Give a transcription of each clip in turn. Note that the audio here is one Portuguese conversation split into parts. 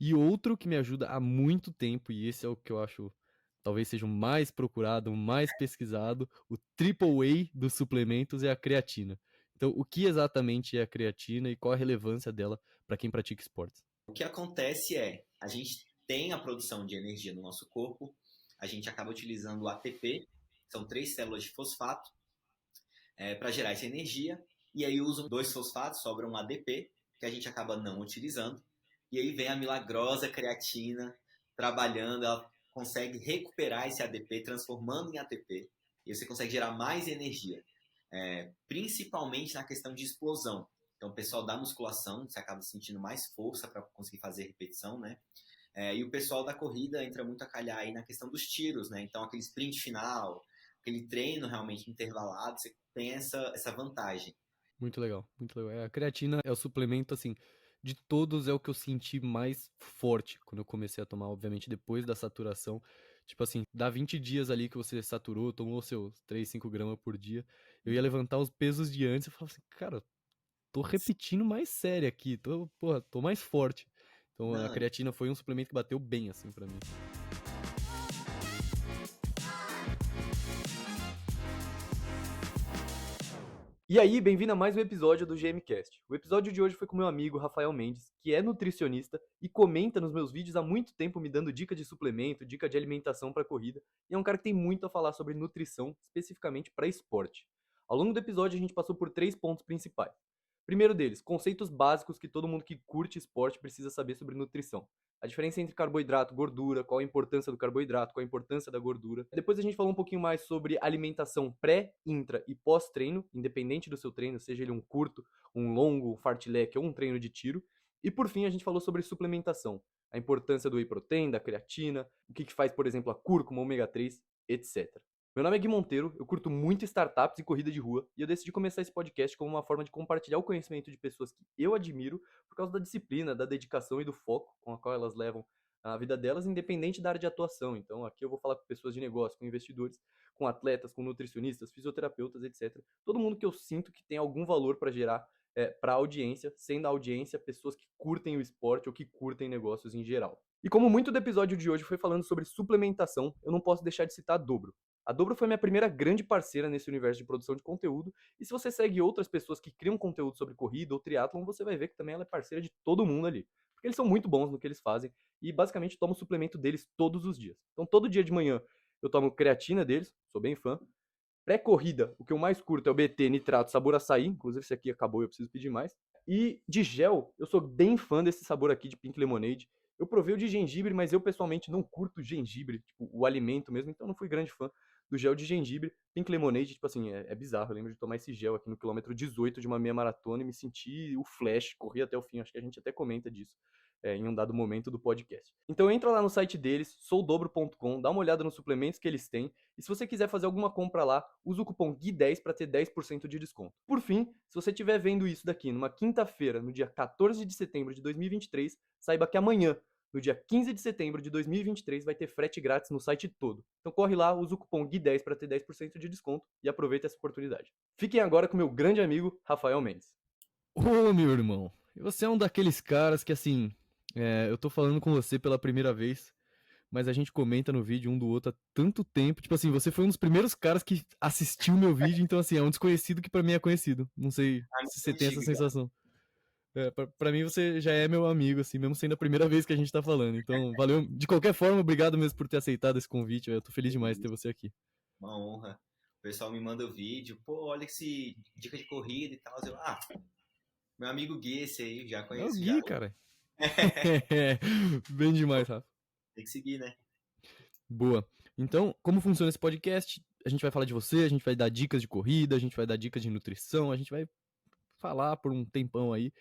E outro que me ajuda há muito tempo, e esse é o que eu acho talvez seja o mais procurado, o mais pesquisado, o triple A dos suplementos é a creatina. Então, o que exatamente é a creatina e qual a relevância dela para quem pratica esportes? O que acontece é, a gente tem a produção de energia no nosso corpo, a gente acaba utilizando o ATP, são 3 células de fosfato, para gerar essa energia, e aí usam 2 fosfatos, sobra um ADP, que a gente acaba não utilizando, e aí vem a milagrosa creatina trabalhando, ela consegue recuperar esse ADP, transformando em ATP, e você consegue gerar mais energia, principalmente na questão de explosão. Então, o pessoal da musculação, você acaba sentindo mais força para conseguir fazer repetição, né? E o pessoal da corrida entra muito a calhar aí na questão dos tiros, né? Então, aquele sprint final, aquele treino realmente intervalado, você tem essa vantagem. Muito legal, muito legal. A creatina é o suplemento, assim, de todos é o que eu senti mais forte quando eu comecei a tomar, obviamente, depois da saturação. Tipo assim, dá 20 dias ali que você saturou, tomou seus 3, 5 gramas por dia. Eu ia levantar os pesos de antes e falava assim, cara, tô repetindo mais sério aqui, porra, tô mais forte. Então a Não, creatina foi um suplemento que bateu bem, assim, pra mim. E aí, bem-vindo a mais um episódio do GMcast. O episódio de hoje foi com meu amigo Rafael Mendes, que é nutricionista e comenta nos meus vídeos há muito tempo me dando dica de suplemento, dica de alimentação para corrida, e é um cara que tem muito a falar sobre nutrição, especificamente para esporte. Ao longo do episódio a gente passou por 3 pontos principais. Primeiro deles, conceitos básicos que todo mundo que curte esporte precisa saber sobre nutrição. A diferença entre carboidrato, gordura, qual a importância do carboidrato, qual a importância da gordura. Depois a gente falou um pouquinho mais sobre alimentação pré, intra e pós-treino, independente do seu treino, seja ele um curto, um longo, um fartlek ou um treino de tiro. E por fim a gente falou sobre suplementação, a importância do whey protein, da creatina, o que faz, por exemplo, a cúrcuma, ômega 3, etc. Meu nome é Gui Monteiro, eu curto muito startups e corrida de rua, e eu decidi começar esse podcast como uma forma de compartilhar o conhecimento de pessoas que eu admiro por causa da disciplina, da dedicação e do foco com a qual elas levam a vida delas, independente da área de atuação. Então, aqui eu vou falar com pessoas de negócio, com investidores, com atletas, com nutricionistas, fisioterapeutas, etc. Todo mundo que eu sinto que tem algum valor para gerar para a audiência, sendo a audiência pessoas que curtem o esporte ou que curtem negócios em geral. E como muito do episódio de hoje foi falando sobre suplementação, eu não posso deixar de citar a Dobro. A Dobro foi minha primeira grande parceira nesse universo de produção de conteúdo, e se você segue outras pessoas que criam conteúdo sobre corrida ou triatlon, você vai ver que também ela é parceira de todo mundo ali. Porque eles são muito bons no que eles fazem e basicamente tomo o suplemento deles todos os dias. Então todo dia de manhã eu tomo creatina deles, sou bem fã. Pré-corrida, o que eu mais curto é o BT, nitrato, sabor açaí, inclusive esse aqui acabou e eu preciso pedir mais. E de gel, eu sou bem fã desse sabor aqui de Pink Lemonade. Eu provei o de gengibre, mas eu pessoalmente não curto gengibre, tipo, o alimento mesmo, então não fui grande fã do gel de gengibre. Pink Lemonade, tipo assim, é bizarro. Eu lembro de tomar esse gel aqui no quilômetro 18 de uma meia maratona e me senti o flash, corri até o fim. Acho que a gente até comenta disso em um dado momento do podcast. Então entra lá no site deles, soudobro.com, dá uma olhada nos suplementos que eles têm, e se você quiser fazer alguma compra lá, usa o cupom GUI10 para ter 10% de desconto. Por fim, se você estiver vendo isso daqui numa quinta-feira, no dia 14 de setembro de 2023, saiba que amanhã, no dia 15 de setembro de 2023, vai ter frete grátis no site todo. Então corre lá, usa o cupom GUI10 para ter 10% de desconto e aproveita essa oportunidade. Fiquem agora com meu grande amigo Rafael Mendes. Ô, meu irmão, você é um daqueles caras que, assim, eu tô falando com você pela primeira vez, mas a gente comenta no vídeo um do outro há tanto tempo. Tipo assim, você foi um dos primeiros caras que assistiu meu vídeo, então, assim, é um desconhecido que pra mim é conhecido. Não sei se você tem essa Antigo já. sensação. Pra mim você já é meu amigo, assim, mesmo sendo a primeira vez que a gente tá falando. Então, valeu. De qualquer forma, obrigado mesmo por ter aceitado esse convite. Eu tô feliz demais de ter você aqui. Uma honra. O pessoal me manda o vídeo, pô, olha esse dica de corrida e tal. Eu, meu amigo Gui, esse aí, já É o conheço já. Gui, cara. Bem demais, Rafa. Tem que seguir, né? Boa. Então, como funciona esse podcast? A gente vai falar de você, a gente vai dar dicas de corrida, a gente vai dar dicas de nutrição, a gente vai falar por um tempão aí,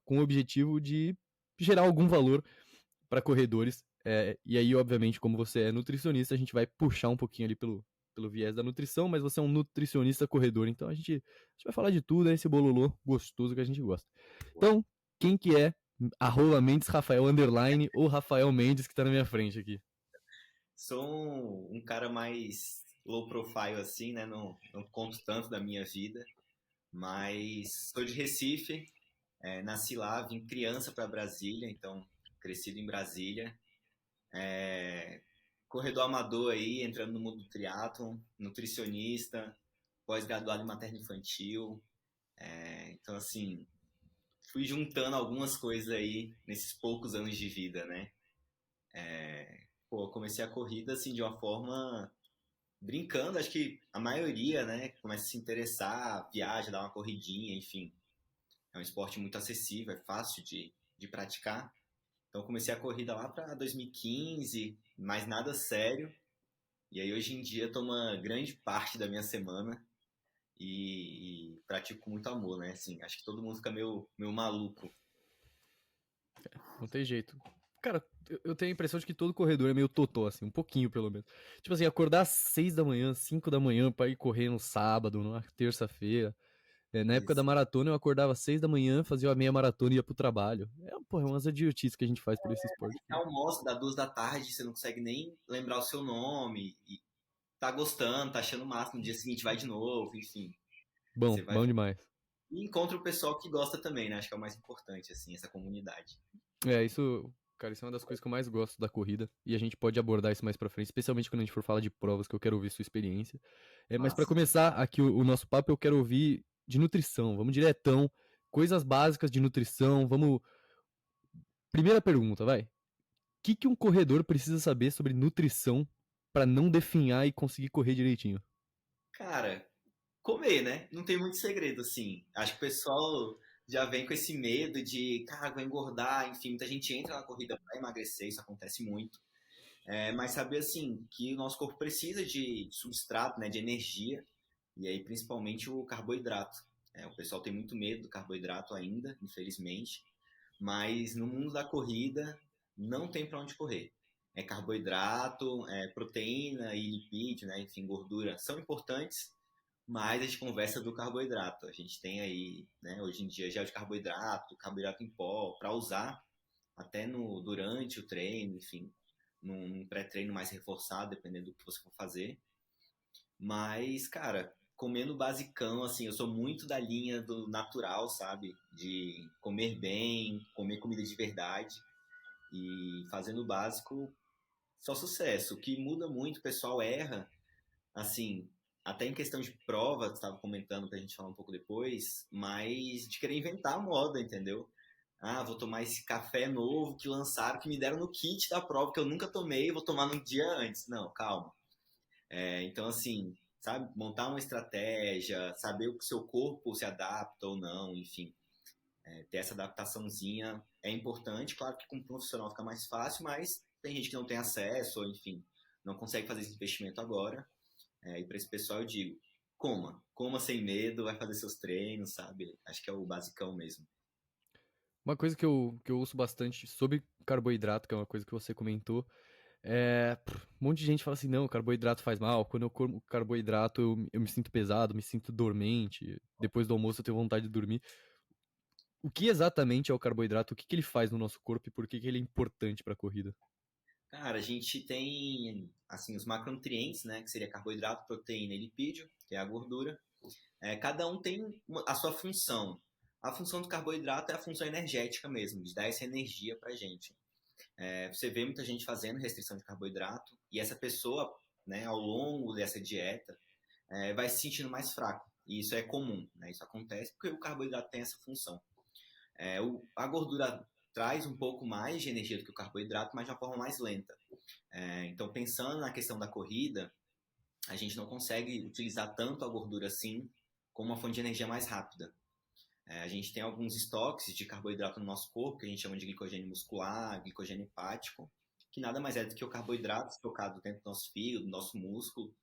com o objetivo de gerar algum valor para corredores. E aí, obviamente, como você é nutricionista, a gente vai puxar um pouquinho ali pelo viés da nutrição, mas você é um nutricionista corredor, então a gente vai falar de tudo, é esse bololô gostoso que a gente gosta. Então, quem que é arroba Mendes Rafael underline ou Rafael Mendes que tá na minha frente aqui? Sou um cara mais low profile assim, né? Não conto tanto da minha vida, mas sou de Recife, nasci lá, vim criança para Brasília, então crescido em Brasília, corredor amador aí, entrando no mundo do triatlon, nutricionista, pós-graduado em materno-infantil. Então, assim, fui juntando algumas coisas aí nesses poucos anos de vida, né? Comecei a corrida, assim, de uma forma brincando, acho que a maioria, né, começa a se interessar, viaja, dá uma corridinha, enfim. É um esporte muito acessível, é fácil de praticar. Então, comecei a corrida lá para 2015, mas nada sério. E aí, hoje em dia, toma grande parte da minha semana e pratico com muito amor, né? Assim, acho que todo mundo fica meio maluco. Não tem jeito. Cara, eu tenho a impressão de que todo corredor é meio totó, assim, um pouquinho pelo menos. Tipo assim, acordar às 6 da manhã, 5 da manhã pra ir correr no sábado, numa terça-feira. Na época da Pois maratona, eu acordava às 6 da manhã, fazia a meia maratona e ia pro trabalho. Porra, é umas idiotices que a gente faz por esse esporte. é, almoço, dá 2 da tarde, você não consegue nem lembrar o seu nome, e tá gostando, tá achando o máximo, no dia seguinte vai de novo, enfim. Você Bom, vai bom demais. e encontra o pessoal que gosta também, né? Acho que é o mais importante, assim, essa comunidade. Isso, cara, isso é uma das coisas que eu mais gosto da corrida. E a gente pode abordar isso mais pra frente, especialmente quando a gente for falar de provas, que eu quero ouvir sua experiência. Mas pra Massa. começar aqui o nosso papo, eu quero ouvir de nutrição. Vamos diretão, coisas básicas de nutrição. Vamos. Primeira pergunta, vai. O que um corredor precisa saber sobre nutrição pra não definhar e conseguir correr direitinho? Cara, comer, né? Não tem muito segredo, assim. Acho que o pessoal já vem com esse medo de, cara, vai engordar, enfim, muita gente entra na corrida para emagrecer, isso acontece muito. Mas saber, assim, que o nosso corpo precisa de substrato, né, de energia, e aí principalmente o carboidrato. O pessoal tem muito medo do carboidrato ainda, infelizmente, mas no mundo da corrida não tem para onde correr. Carboidrato, proteína e lipídio, né, enfim, gordura são importantes, mas a gente conversa do carboidrato. A gente tem aí, né, hoje em dia, gel de carboidrato, carboidrato em pó, para usar até no durante o treino, enfim, num pré-treino mais reforçado, dependendo do que você for fazer. Mas, cara, comendo basicão, assim, eu sou muito da linha do natural, sabe? De comer bem, comer comida de verdade e fazendo o básico, só sucesso. O que muda muito, o pessoal erra, assim, até em questão de prova, você estava comentando pra gente falar um pouco depois, mas de querer inventar a moda, entendeu? Ah, vou tomar esse café novo que lançaram, que me deram no kit da prova, que eu nunca tomei, vou tomar no dia antes. Não, calma. Então, assim, sabe, montar uma estratégia, saber o que o seu corpo se adapta ou não, enfim, ter essa adaptação,zinha é importante. Claro que com um profissional fica mais fácil, mas tem gente que não tem acesso, ou enfim, não consegue fazer esse investimento agora. E para esse pessoal eu digo, coma sem medo, vai fazer seus treinos, sabe? Acho que é o basicão mesmo. Uma coisa que eu ouço bastante sobre carboidrato, que é uma coisa que você comentou, um monte de gente fala assim, não, carboidrato faz mal. Quando eu como carboidrato, eu me sinto pesado, me sinto dormente. Depois do almoço eu tenho vontade de dormir. O que exatamente é o carboidrato? O que ele faz no nosso corpo e por que ele é importante para a corrida? Cara, a gente tem, assim, os macronutrientes, né? Que seria carboidrato, proteína e lipídio, que é a gordura. Cada um tem a sua função. A função do carboidrato é a função energética mesmo, de dar essa energia pra gente. Você vê muita gente fazendo restrição de carboidrato e essa pessoa, né, ao longo dessa dieta, vai se sentindo mais fraco. E isso é comum, né? Isso acontece porque o carboidrato tem essa função. A gordura traz um pouco mais de energia do que o carboidrato, mas de uma forma mais lenta. Então, pensando na questão da corrida, a gente não consegue utilizar tanto a gordura assim como uma fonte de energia mais rápida. A gente tem alguns estoques de carboidrato no nosso corpo, que a gente chama de glicogênio muscular, glicogênio hepático, que nada mais é do que o carboidrato estocado dentro do nosso fígado, do nosso músculo,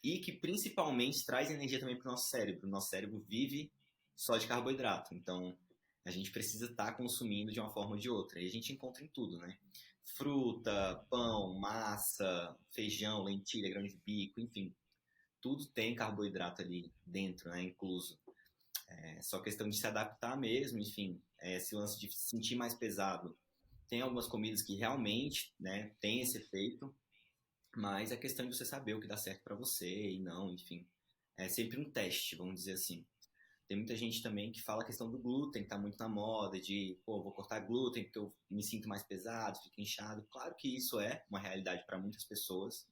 e que principalmente traz energia também para o nosso cérebro. O nosso cérebro vive só de carboidrato, então a gente precisa estar consumindo de uma forma ou de outra. E a gente encontra em tudo, né? Fruta, pão, massa, feijão, lentilha, grão de bico, enfim, tudo tem carboidrato ali dentro, né, incluso. Só questão de se adaptar mesmo, enfim, esse lance de se sentir mais pesado. Tem algumas comidas que realmente, né, tem esse efeito, mas é questão de você saber o que dá certo para você e não, enfim. É sempre um teste, vamos dizer assim. Tem muita gente também que fala a questão do glúten, que tá muito na moda, de, pô, vou cortar glúten porque eu me sinto mais pesado, fico inchado. Claro que isso é uma realidade para muitas pessoas.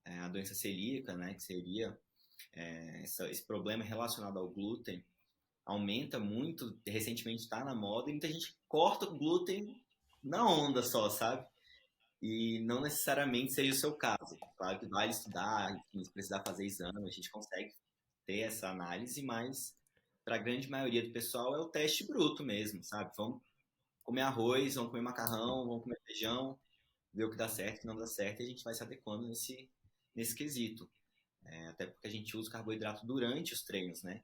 A doença celíaca, né, que seria esse problema relacionado ao glúten, aumenta muito, recentemente está na moda, e muita gente corta o glúten na onda só, sabe? E não necessariamente seja o seu caso. Claro que vale estudar, enfim, se precisar fazer exame, a gente consegue ter essa análise, mas para a grande maioria do pessoal é o teste bruto mesmo, sabe? Vamos comer arroz, vamos comer macarrão, vamos comer feijão, ver o que dá certo, o que não dá certo, e a gente vai se adequando nesse quesito. Até porque a gente usa carboidrato durante os treinos, né?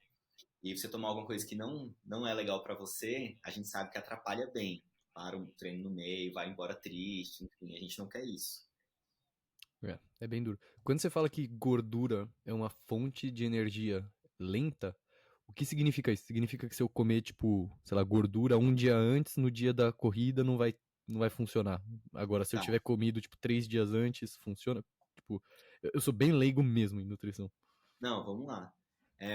E você tomar alguma coisa que não é legal para você, a gente sabe que atrapalha bem. Para o treino no meio, vai embora triste, enfim, a gente não quer isso. É bem duro. Quando você fala que gordura é uma fonte de energia lenta, o que significa isso? Significa que se eu comer, tipo, sei lá, gordura um dia antes, no dia da corrida, não vai funcionar. Agora, se eu Tá, tiver comido, tipo, 3 dias antes, funciona? Tipo, eu sou bem leigo mesmo em nutrição. não, vamos lá.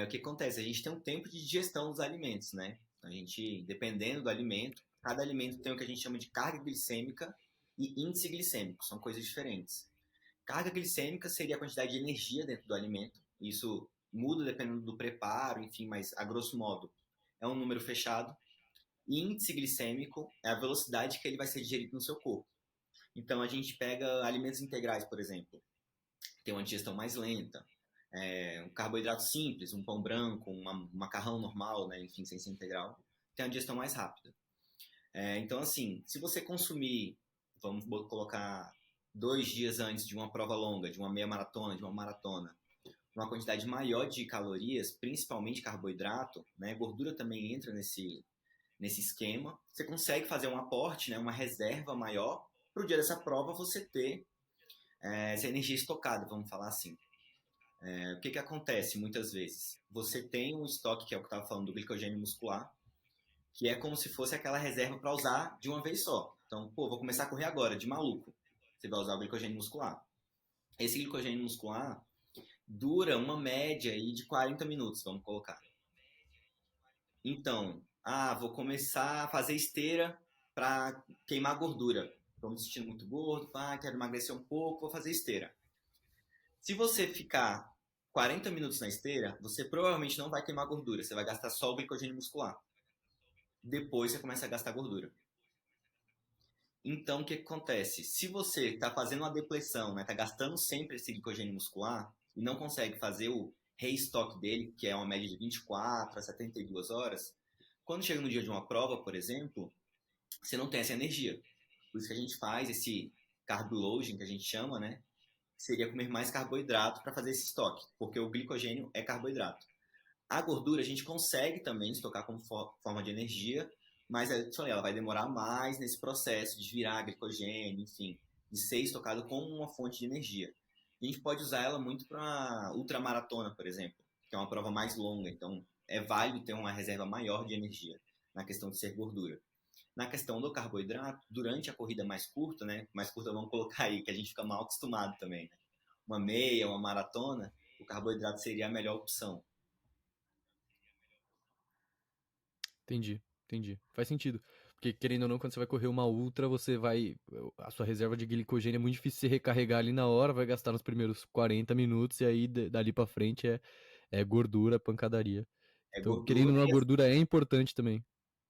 O que acontece? A gente tem um tempo de digestão dos alimentos, né? A gente, dependendo do alimento, cada alimento tem o que a gente chama de carga glicêmica e índice glicêmico, são coisas diferentes. Carga glicêmica seria a quantidade de energia dentro do alimento. Isso muda dependendo do preparo, enfim, mas a grosso modo é um número fechado. E índice glicêmico é a velocidade que ele vai ser digerido no seu corpo. Então a gente pega alimentos integrais, por exemplo, tem uma digestão mais lenta. Um carboidrato simples, um pão branco, um macarrão normal, né, enfim, sem ser integral, tem uma digestão mais rápida. Então, assim, se você consumir, vamos colocar 2 dias antes de uma prova longa, de uma meia maratona, de uma maratona, uma quantidade maior de calorias, principalmente carboidrato, né, gordura também entra nesse esquema, você consegue fazer um aporte, né, uma reserva maior, para o dia dessa prova você ter essa energia estocada, vamos falar assim. O que acontece muitas vezes? Você tem um estoque, que é o que eu estava falando, do glicogênio muscular, que é como se fosse aquela reserva para usar de uma vez só. Então, pô, vou começar a correr agora, de maluco. Você vai usar o glicogênio muscular. Esse glicogênio muscular dura uma média aí de 40 minutos, vamos colocar. Então, vou começar a fazer esteira para queimar gordura. Estou me sentindo muito gordo, quero emagrecer um pouco, vou fazer esteira. Se você ficar 40 minutos na esteira, você provavelmente não vai queimar gordura, você vai gastar só o glicogênio muscular. Depois você começa a gastar gordura. Então, o que acontece? Se você está fazendo uma depressão, está gastando sempre esse glicogênio muscular e não consegue fazer o restock dele, que é uma média de 24 a 72 horas, quando chega no dia de uma prova, por exemplo, você não tem essa energia. Por isso que a gente faz esse carb loading, que a gente chama, né? Seria comer mais carboidrato para fazer esse estoque, porque o glicogênio é carboidrato. A gordura a gente consegue também estocar como forma de energia, mas ela vai demorar mais nesse processo de virar glicogênio, enfim, de ser estocado como uma fonte de energia. A gente pode usar ela muito para ultramaratona, por exemplo, que é uma prova mais longa, então é válido ter uma reserva maior de energia na questão de ser gordura. Na questão do carboidrato, durante a corrida mais curta, né? Mais curta vamos colocar aí, que a gente fica mal acostumado também, né? Uma meia, uma maratona, o carboidrato seria a melhor opção. Entendi. Faz sentido. Porque, querendo ou não, quando você vai correr uma ultra, você vai. A sua reserva de glicogênio é muito difícil você recarregar ali na hora, vai gastar nos primeiros 40 minutos, e aí dali pra frente é gordura, pancadaria. É Então, querendo ou gordura não, a e gordura é importante também.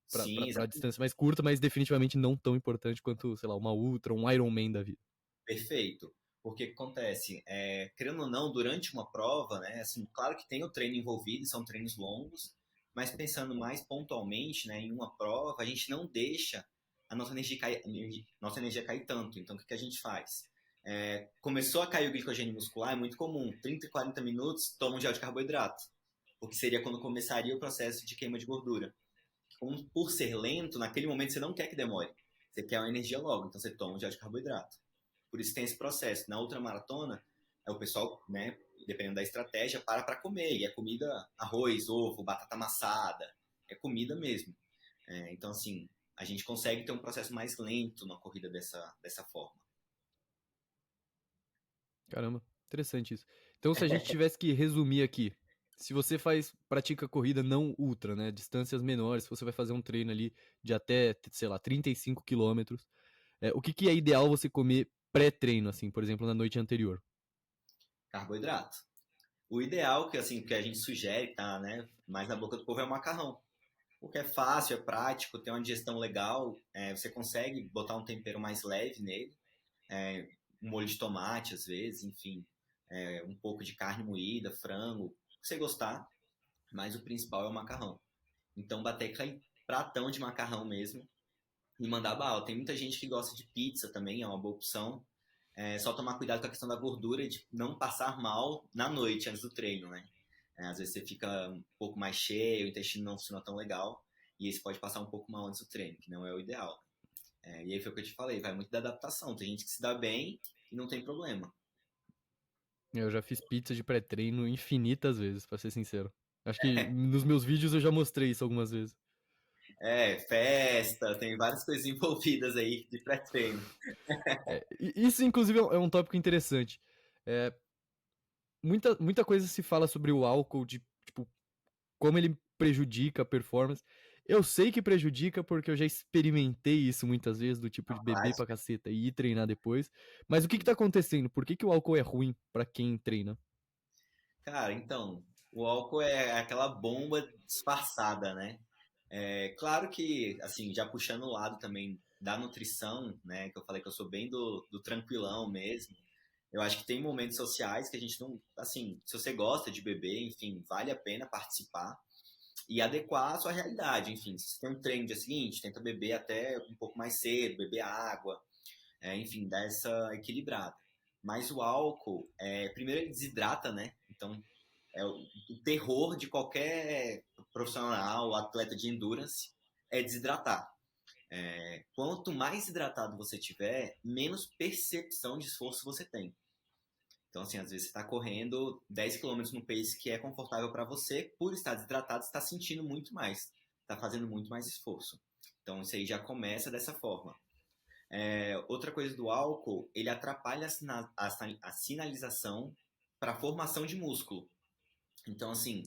sim, Pra exatamente. distância mais curta, mas definitivamente não tão importante quanto, sei lá, uma ultra, um Ironman da vida. Perfeito. Porque o que acontece? Querendo ou não, durante uma prova, né, assim, claro que tem o treino envolvido, são treinos longos, mas pensando mais pontualmente, né, em uma prova, a gente não deixa a nossa energia cair tanto. Então, o que a gente faz? Começou a cair o glicogênio muscular, é muito comum, 30 e 40 minutos, toma um gel de carboidrato, porque seria quando começaria o processo de queima de gordura. Por ser lento, naquele momento você não quer que demore, você quer uma energia logo, então você toma um gel de carboidrato. Por isso tem esse processo. Na ultramaratona, o pessoal, né, dependendo da estratégia, para comer. E é comida, arroz, ovo, batata amassada. É comida mesmo. Então, assim, a gente consegue ter um processo mais lento na corrida dessa forma. Caramba, interessante isso. Então, se a gente tivesse que resumir aqui, se você pratica corrida não ultra, né? Distâncias menores, se você vai fazer um treino ali de até, sei lá, 35 quilômetros, o que que é ideal você comer pré-treino, assim, por exemplo, na noite anterior? Carboidrato. O ideal, que assim, que a gente sugere, tá, né, mais na boca do povo, é o macarrão. Porque é fácil, é prático, tem uma digestão legal, você consegue botar um tempero mais leve nele, um molho de tomate às vezes, enfim, um pouco de carne moída, frango, o que você gostar, mas o principal é o macarrão. Então bater aquele pratão de macarrão mesmo e mandar bala. Tem muita gente que gosta de pizza também, é uma boa opção. É só tomar cuidado com a questão da gordura e de não passar mal na noite antes do treino, né? Às vezes você fica um pouco mais cheio, o intestino não funciona tão legal, e isso pode passar um pouco mal antes do treino, que não é o ideal. E aí foi o que eu te falei, vai muito da adaptação. Tem gente que se dá bem e não tem problema. Eu já fiz pizza de pré-treino infinitas vezes, pra ser sincero. Acho que nos meus vídeos eu já mostrei isso algumas vezes. Festa, tem várias coisas envolvidas aí de pré-treino. Isso, inclusive, é um tópico interessante. É, muita coisa se fala sobre o álcool, de tipo, como ele prejudica a performance. Eu sei que prejudica porque eu já experimentei isso muitas vezes, do tipo de beber Rapaz, pra caceta e ir treinar depois. Mas o que que tá acontecendo? Por que que o álcool é ruim pra quem treina? cara, então, o álcool é aquela bomba disfarçada, né? Claro que, assim, já puxando o lado também da nutrição, né? Que eu falei que eu sou bem do tranquilão mesmo. Eu acho que tem momentos sociais que a gente não, assim, se você gosta de beber, enfim, vale a pena participar e adequar a sua realidade. Enfim, se você tem um treino no dia seguinte, tenta beber até um pouco mais cedo, beber água, enfim, dar essa equilibrada. Mas o álcool, primeiro ele desidrata, né? Então, é o terror de qualquer profissional, atleta de endurance, é desidratar. Quanto mais hidratado você tiver, menos percepção de esforço você tem. Então, assim, às vezes você está correndo 10 quilômetros no pace que é confortável para você, por estar desidratado, você está sentindo muito mais, está fazendo muito mais esforço. Então, isso aí já começa dessa forma. Outra coisa do álcool, ele atrapalha a sinalização para a formação de músculo. Então, assim,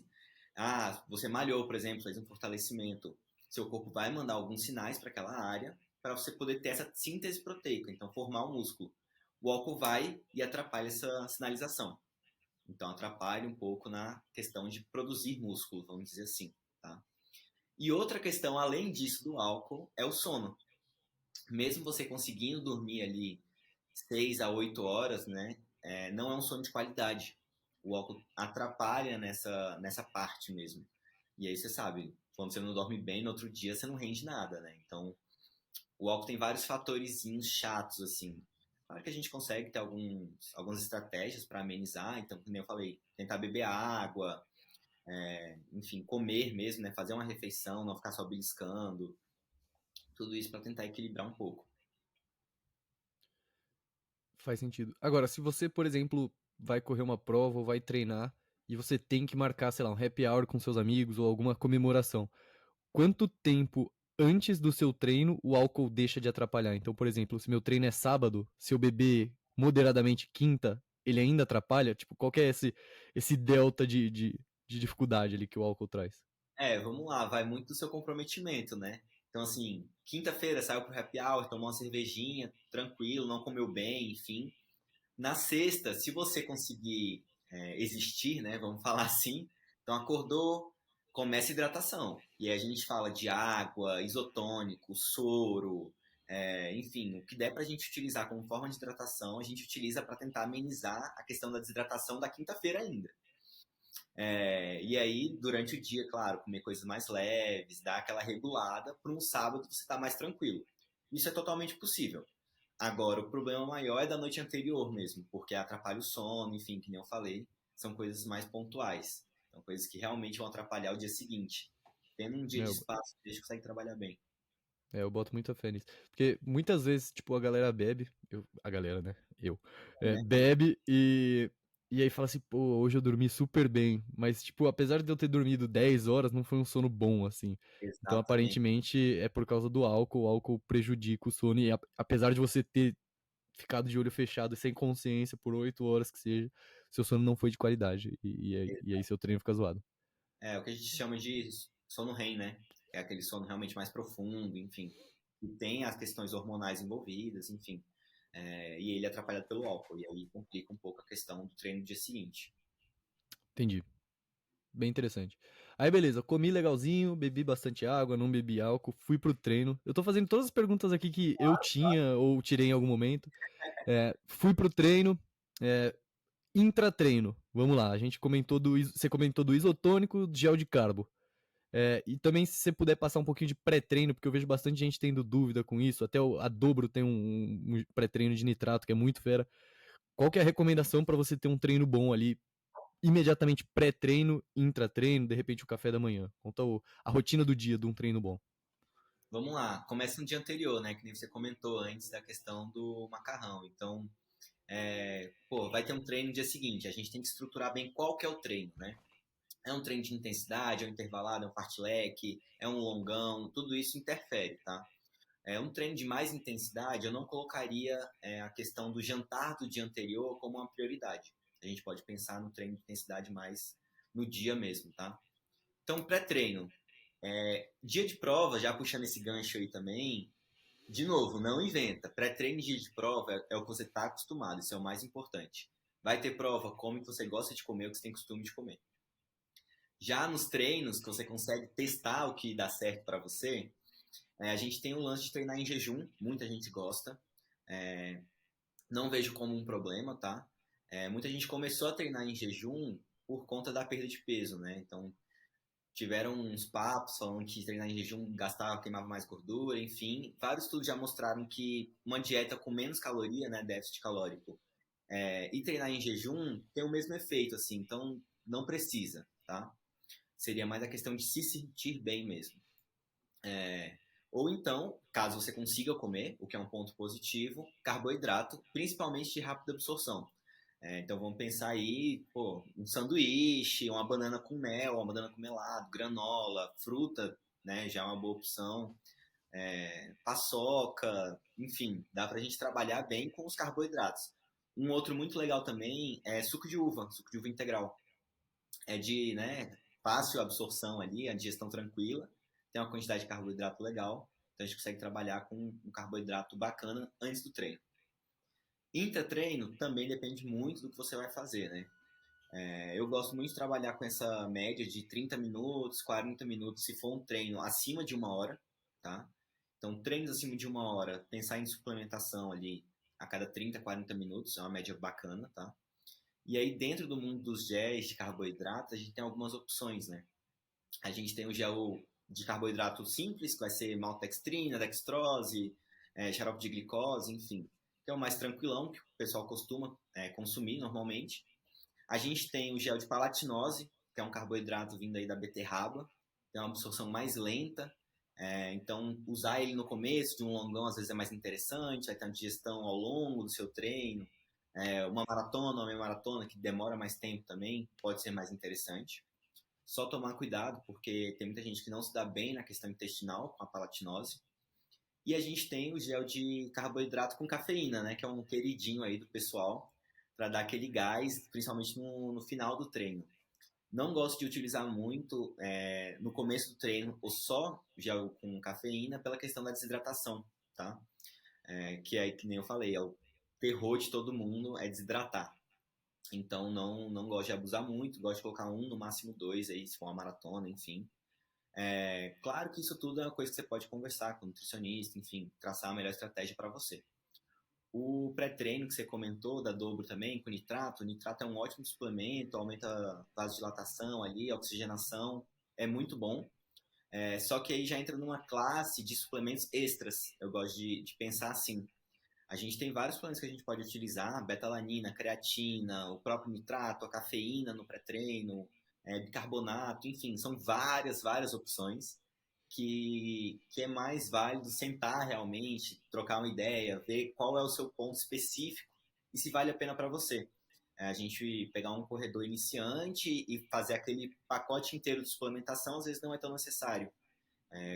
você malhou, por exemplo, fez um fortalecimento, seu corpo vai mandar alguns sinais para aquela área para você poder ter essa síntese proteica, então formar o músculo. O álcool vai e atrapalha essa sinalização. Então, atrapalha um pouco na questão de produzir músculo, vamos dizer assim, tá? E outra questão, além disso do álcool, é o sono. Mesmo você conseguindo dormir ali 6 a 8 horas, né? Não é um sono de qualidade. O álcool atrapalha nessa parte mesmo. E aí você sabe, quando você não dorme bem, no outro dia você não rende nada, né? Então, o álcool tem vários fatorzinhos chatos, assim. Claro que a gente consegue ter algumas estratégias para amenizar. Então, como eu falei, tentar beber água, enfim, comer mesmo, né? Fazer uma refeição, não ficar só beliscando. Tudo isso para tentar equilibrar um pouco. Faz sentido. Agora, se você, por exemplo, vai correr uma prova ou vai treinar e você tem que marcar, sei lá, um happy hour com seus amigos ou alguma comemoração, quanto tempo antes do seu treino o álcool deixa de atrapalhar? Então, por exemplo, se meu treino é sábado, se eu beber moderadamente quinta, ele ainda atrapalha? Tipo, qual que é esse delta de dificuldade ali que o álcool traz? Vamos lá, vai muito do seu comprometimento, né? Então, assim, quinta-feira saiu pro happy hour, tomou uma cervejinha, tranquilo, não comeu bem, enfim. Na sexta, se você conseguir existir, né? Vamos falar assim, então acordou, começa a hidratação. E aí a gente fala de água, isotônico, soro, enfim, o que der pra gente utilizar como forma de hidratação, a gente utiliza para tentar amenizar a questão da desidratação da quinta-feira ainda. E aí, durante o dia, claro, comer coisas mais leves, dar aquela regulada, para um sábado você estar mais tranquilo. Isso é totalmente possível. Agora, o problema maior é da noite anterior mesmo, porque atrapalha o sono, enfim, que nem eu falei, são coisas mais pontuais. São coisas que realmente vão atrapalhar o dia seguinte. Tendo um dia É, de eu, espaço, deixa consegue trabalhar bem. eu boto muita fé nisso. Porque muitas vezes, tipo, a galera bebe, a galera, né? Né? Bebe e aí fala assim, pô, hoje eu dormi super bem. Mas, tipo, apesar de eu ter dormido 10 horas, não foi um sono bom, assim. Então, Exatamente. aparentemente, é por causa do álcool. O álcool prejudica o sono. E apesar de você ter ficado de olho fechado e sem consciência por 8 horas que seja, seu sono não foi de qualidade e aí seu treino fica zoado. É o que a gente chama de sono REM, né? É aquele sono realmente mais profundo, enfim. E tem as questões hormonais envolvidas, enfim. E ele é atrapalhado pelo álcool, e aí complica um pouco a questão do treino no dia seguinte. Entendi. Bem interessante. Aí, beleza, comi legalzinho, bebi bastante água, não bebi álcool, fui pro treino. Eu tô fazendo todas as perguntas aqui que eu tinha ou tirei em algum momento. Fui pro treino, é, intratreino. Vamos lá, a gente comentou você comentou do isotônico, do gel de carbo. E também se você puder passar um pouquinho de pré-treino, porque eu vejo bastante gente tendo dúvida com isso. Até a Dobro tem um pré-treino de nitrato que é muito fera. Qual que é a recomendação para você ter um treino bom ali imediatamente pré-treino, intratreino, de repente o café da manhã? Conta a rotina do dia de um treino bom. Vamos lá, começa no dia anterior, né? Que nem você comentou antes da questão do macarrão. Então, vai ter um treino no dia seguinte. A gente tem que estruturar bem qual que é o treino, né? É um treino de intensidade, é um intervalado, é um fartlek, é um longão, tudo isso interfere, tá? Um treino de mais intensidade, eu não colocaria a questão do jantar do dia anterior como uma prioridade. A gente pode pensar no treino de intensidade mais no dia mesmo, tá? Então, pré-treino. Dia de prova, já puxando esse gancho aí também, de novo, não inventa. Pré-treino e dia de prova é o que você está acostumado, isso é o mais importante. Vai ter prova, come o que você gosta de comer, o que você tem costume de comer. Já nos treinos, que você consegue testar o que dá certo para você, a gente tem o lance de treinar em jejum, muita gente gosta. Não vejo como um problema, tá? Muita gente começou a treinar em jejum por conta da perda de peso, né? Então, tiveram uns papos falando que treinar em jejum gastava, queimava mais gordura, enfim. Vários estudos já mostraram que uma dieta com menos caloria, né, déficit calórico, e treinar em jejum tem o mesmo efeito, assim. Então, não precisa, tá? Seria mais a questão de se sentir bem mesmo. Ou então, caso você consiga comer, o que é um ponto positivo, carboidrato, principalmente de rápida absorção. Então vamos pensar aí, um sanduíche, uma banana com mel, uma banana com melado, granola, fruta, né, já é uma boa opção. Paçoca, enfim, dá pra gente trabalhar bem com os carboidratos. Um outro muito legal também é suco de uva integral. É de, né, fácil absorção ali, a digestão tranquila, tem uma quantidade de carboidrato legal, então a gente consegue trabalhar com um carboidrato bacana antes do treino. Intra-treino também depende muito do que você vai fazer, né? Eu gosto muito de trabalhar com essa média de 30 minutos, 40 minutos, se for um treino acima de 1 hora, tá? Então, treinos acima de 1 hora, pensar em suplementação ali a cada 30, 40 minutos, é uma média bacana, tá? E aí, dentro do mundo dos géis de carboidrato, a gente tem algumas opções, né? A gente tem o gel de carboidrato simples, que vai ser maltodextrina, dextrose, xarope de glicose, enfim, que é o mais tranquilão, que o pessoal costuma consumir normalmente. A gente tem o gel de palatinose, que é um carboidrato vindo aí da beterraba, tem uma absorção mais lenta, então usar ele no começo de um longão às vezes é mais interessante, vai ter uma digestão ao longo do seu treino. Uma maratona, uma meia maratona que demora mais tempo também pode ser mais interessante. Só tomar cuidado, porque tem muita gente que não se dá bem na questão intestinal com a palatinose. E a gente tem o gel de carboidrato com cafeína, né? Que é um queridinho aí do pessoal, para dar aquele gás, principalmente no final do treino. Não gosto de utilizar muito no começo do treino ou só gel com cafeína pela questão da desidratação, tá? Que é que nem eu falei, é o terror de todo mundo é desidratar. Então não gosto de abusar muito, gosto de colocar um, no máximo dois aí, se for uma maratona, enfim. Claro que isso tudo é uma coisa que você pode conversar com o nutricionista, enfim, traçar a melhor estratégia para você. O pré-treino que você comentou, da Dobro também, com nitrato, o nitrato é um ótimo suplemento, aumenta a vasodilatação ali, a oxigenação, é muito bom. Só que aí já entra numa classe de suplementos extras, eu gosto de pensar assim. A gente tem vários suplementos que a gente pode utilizar, betalanina, creatina, o próprio nitrato, a cafeína no pré-treino, bicarbonato, enfim, são várias opções que é mais válido sentar realmente, trocar uma ideia, ver qual é o seu ponto específico e se vale a pena para você. A gente pegar um corredor iniciante e fazer aquele pacote inteiro de suplementação, às vezes não é tão necessário,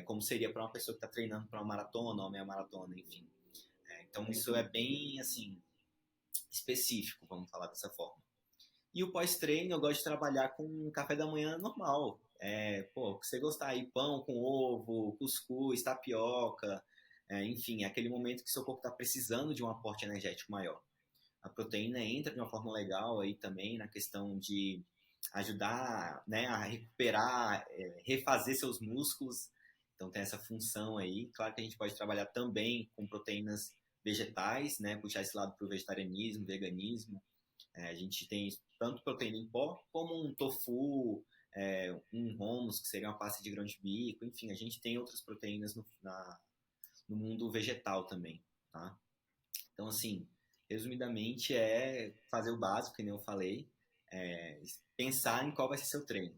como seria para uma pessoa que está treinando para uma maratona ou meia maratona, enfim. Então isso é bem, assim, específico, vamos falar dessa forma. E o pós-treino eu gosto de trabalhar com um café da manhã normal. Pô, que você gostar aí, pão com ovo, cuscuz, tapioca, enfim, é aquele momento que seu corpo está precisando de um aporte energético maior. A proteína entra de uma forma legal aí também na questão de ajudar, né, a recuperar, refazer seus músculos. Então tem essa função aí. Claro que a gente pode trabalhar também com proteínas vegetais, né, puxar esse lado para o vegetarianismo, veganismo. A gente tem tanto proteína em pó, como um tofu, um hummus, que seria uma pasta de grão de bico, enfim, a gente tem outras proteínas no mundo vegetal também, tá? Então, assim, resumidamente é fazer o básico, que nem eu falei, pensar em qual vai ser seu treino,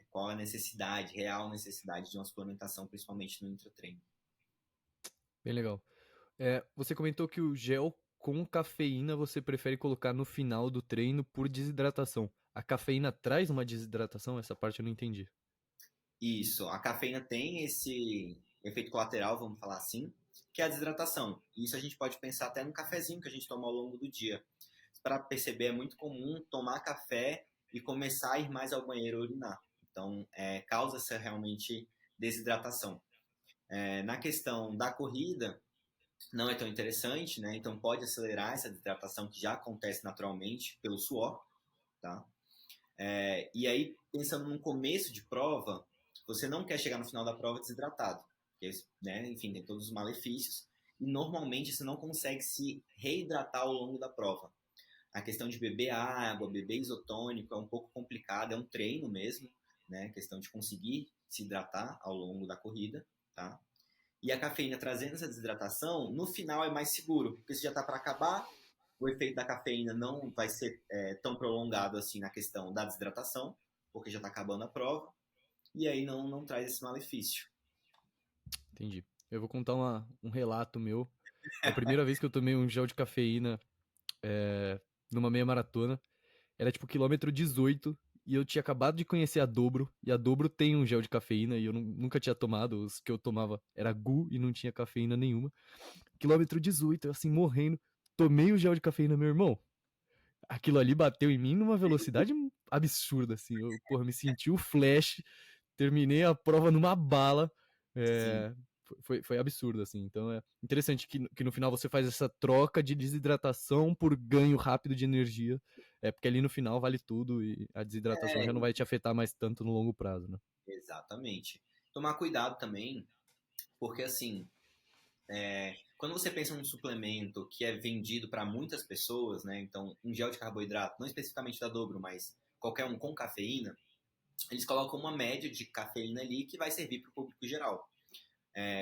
qual a necessidade, real necessidade de uma suplementação, principalmente no intratreino. Bem legal. Você comentou que o gel com cafeína você prefere colocar no final do treino por desidratação. A cafeína traz uma desidratação? Essa parte eu não entendi. Isso, a cafeína tem esse efeito colateral, vamos falar assim, que é a desidratação. Isso a gente pode pensar até no cafezinho que a gente toma ao longo do dia. Para perceber, é muito comum tomar café e começar a ir mais ao banheiro urinar. Então, causa essa realmente desidratação. Na questão da corrida, não é tão interessante, né? Então, pode acelerar essa desidratação que já acontece naturalmente pelo suor, tá? E aí, pensando no começo de prova, você não quer chegar no final da prova desidratado, porque, né, enfim, tem todos os malefícios, e normalmente você não consegue se reidratar ao longo da prova. A questão de beber água, beber isotônico é um pouco complicado, é um treino mesmo, né, a questão de conseguir se hidratar ao longo da corrida, tá? E a cafeína trazendo essa desidratação, no final é mais seguro, porque você já está para acabar, o efeito da cafeína não vai ser tão prolongado assim na questão da desidratação, porque já está acabando a prova, e aí não traz esse malefício. Entendi. Eu vou contar um relato meu. A primeira vez que eu tomei um gel de cafeína numa meia maratona, era tipo quilômetro 18, e eu tinha acabado de conhecer a Dobro, e a Dobro tem um gel de cafeína, e eu nunca tinha tomado, os que eu tomava era Gu e não tinha cafeína nenhuma. Quilômetro 18, eu assim, morrendo, tomei o gel de cafeína, meu irmão. Aquilo ali bateu em mim numa velocidade absurda, assim. Porra, me senti o flash, terminei a prova numa bala. Sim. É, foi absurdo, assim. Então é interessante que no final você faz essa troca de desidratação por ganho rápido de energia. Porque ali no final vale tudo e a desidratação já não vai te afetar mais tanto no longo prazo, né? Exatamente. Tomar cuidado também, porque assim, quando você pensa num suplemento que é vendido para muitas pessoas, né? Então, um gel de carboidrato, não especificamente da Dobro, mas qualquer um com cafeína, eles colocam uma média de cafeína ali que vai servir para o público geral.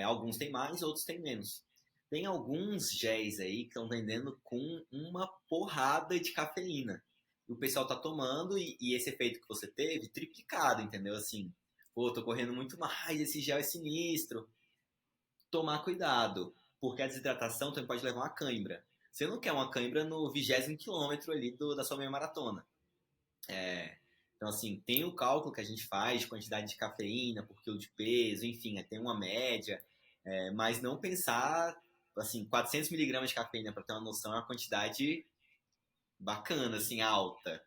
Alguns têm mais, outros têm menos. Tem alguns géis aí que estão vendendo com uma porrada de cafeína. E o pessoal tá tomando e esse efeito que você teve, triplicado, entendeu? Assim, pô, tô correndo muito mais, esse gel é sinistro. Tomar cuidado, porque a desidratação também pode levar uma cãibra. Você não quer uma cãibra no 20º quilômetro ali da sua meia maratona. Então, assim, tem o cálculo que a gente faz de quantidade de cafeína por quilo de peso, enfim, tem uma média, mas não pensar, assim, 400 miligramas de cafeína, para ter uma noção, é uma quantidade bacana, assim, alta.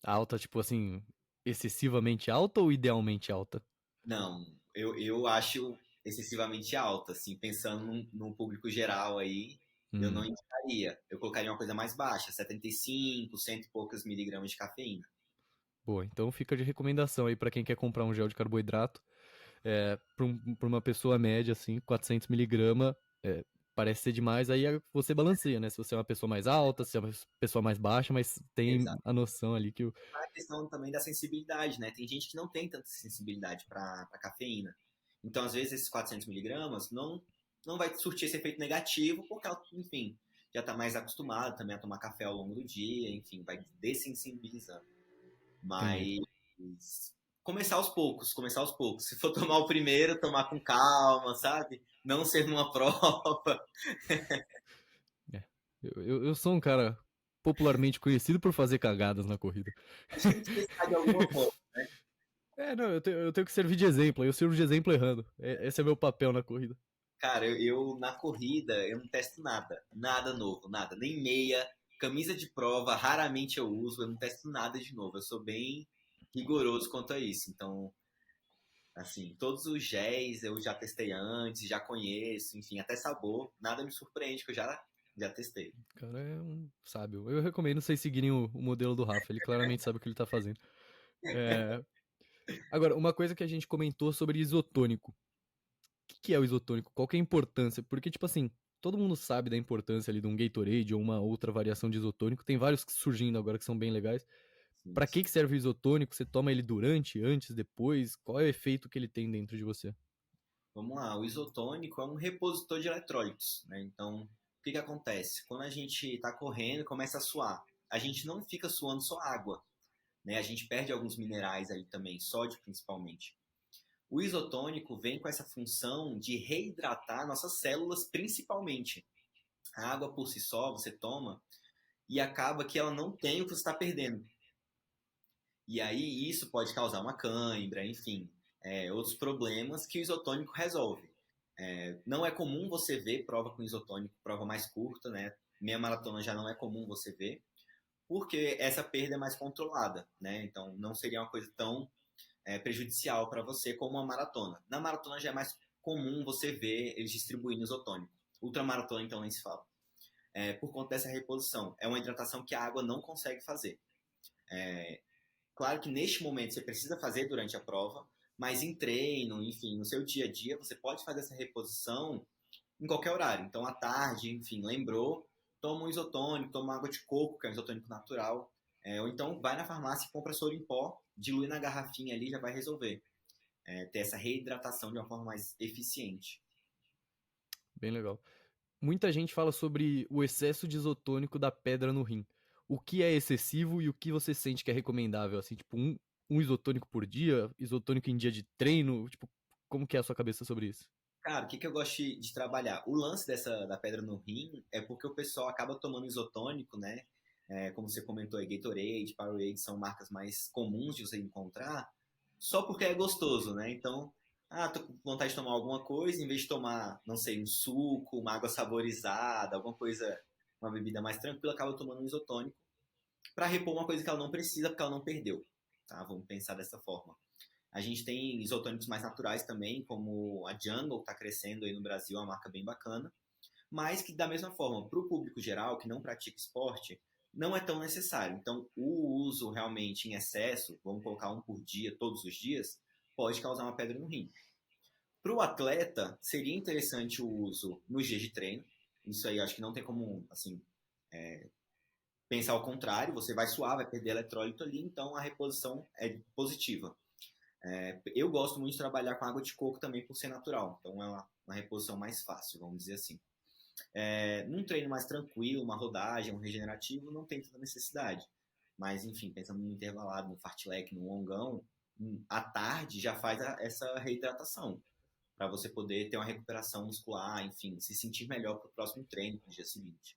Alta, tipo assim, excessivamente alta ou idealmente alta? Não, eu acho excessivamente alta, assim, pensando no público geral aí, eu não Hum. indicaria. Eu colocaria uma coisa mais baixa, 75, cento e poucos miligramas de cafeína. Boa, então fica de recomendação aí pra quem quer comprar um gel de carboidrato. Pra uma pessoa média, assim, 400 miligramas, parece ser demais, aí você balanceia, né? Se você é uma pessoa mais alta, se é uma pessoa mais baixa, mas tem Exato. a noção ali que o... A questão também da sensibilidade, né? Tem gente que não tem tanta sensibilidade para cafeína. Então, às vezes, esses 400 miligramas não vai surtir esse efeito negativo, porque ela, enfim, já está mais acostumada também a tomar café ao longo do dia, enfim, vai dessensibilizando. Entendi. Mas começar aos poucos, começar aos poucos. Se for tomar o primeiro, tomar com calma, sabe? Não ser numa prova. É. Eu sou um cara popularmente conhecido por fazer cagadas na corrida. A gente tem que testar de alguma forma. Não, eu tenho que servir de exemplo, eu sirvo de exemplo errando. Esse é meu papel na corrida. Cara, eu na corrida, eu não testo nada. Nada novo, nada. Nem meia. Camisa de prova, raramente eu uso, eu não testo nada de novo. Eu sou bem rigoroso quanto a isso. Então, assim, todos os géis eu já testei antes, já conheço, enfim, até sabor. Nada me surpreende que eu já testei. O cara é um sábio. Eu recomendo vocês seguirem o modelo do Rafa, ele claramente sabe o que ele tá fazendo. É, Agora, uma coisa que a gente comentou sobre isotônico. Que é o isotônico? Qual que é a importância? Porque, tipo assim, todo mundo sabe da importância ali de um Gatorade ou uma outra variação de isotônico. Tem vários surgindo agora que são bem legais. Sim, Pra sim. que serve o isotônico? Você toma ele durante, antes, depois? Qual é o efeito que ele tem dentro de você? Vamos lá, o isotônico é um repositor de eletrólitos, né? Então, o que que acontece? Quando a gente está correndo e começa a suar, a gente não fica suando só água, né? A gente perde alguns minerais ali também, sódio principalmente. O isotônico vem com essa função de reidratar nossas células principalmente. A água por si só você toma e acaba que ela não tem o que você está perdendo. E aí isso pode causar uma cãibra, enfim, outros problemas que o isotônico resolve. Não é comum você ver prova com isotônico, prova mais curta, né? Meia maratona já não é comum você ver, porque essa perda é mais controlada, né? Então não seria uma coisa tão prejudicial para você como uma maratona. Na maratona já é mais comum você ver eles distribuindo isotônico. Ultramaratona, então, nem se fala. Por conta dessa reposição. É uma hidratação que a água não consegue fazer. Claro que neste momento você precisa fazer durante a prova, mas em treino, enfim, no seu dia a dia, você pode fazer essa reposição em qualquer horário. Então, à tarde, enfim, lembrou, toma um isotônico, toma água de coco, que é um isotônico natural. Ou então vai na farmácia e compra soro em pó, dilui na garrafinha ali, já vai resolver. Ter essa reidratação de uma forma mais eficiente. Bem legal. Muita gente fala sobre o excesso de isotônico da pedra no rim. O que é excessivo e o que você sente que é recomendável? Assim, tipo, um isotônico por dia, isotônico em dia de treino, tipo, como que é a sua cabeça sobre isso? Cara, o que eu gosto de trabalhar? O lance da pedra no rim é porque o pessoal acaba tomando isotônico, né? Como você comentou aí, Gatorade, Powerade são marcas mais comuns de você encontrar, só porque é gostoso, né? Então, tô com vontade de tomar alguma coisa, em vez de tomar, não sei, um suco, uma água saborizada, alguma coisa, uma bebida mais tranquila, acaba tomando um isotônico para repor uma coisa que ela não precisa porque ela não perdeu, tá? Vamos pensar dessa forma. A gente tem isotônicos mais naturais também, como a Jungle está crescendo aí no Brasil, é uma marca bem bacana, mas que da mesma forma, para o público geral que não pratica esporte, não é tão necessário. Então, o uso realmente em excesso, vamos colocar um por dia, todos os dias, pode causar uma pedra no rim. Para o atleta, seria interessante o uso nos dias de treino. Isso aí acho que não tem como, assim, pensar ao contrário. Você vai suar, vai perder eletrólito ali, então a reposição é positiva. Eu gosto muito de trabalhar com água de coco também por ser natural, então é uma reposição mais fácil, vamos dizer assim. Num treino mais tranquilo, uma rodagem, um regenerativo, não tem tanta necessidade. Mas, enfim, pensando no intervalado, no fartlek, no longão, à tarde já faz essa reidratação, para você poder ter uma recuperação muscular, enfim, se sentir melhor para o próximo treino, no dia seguinte.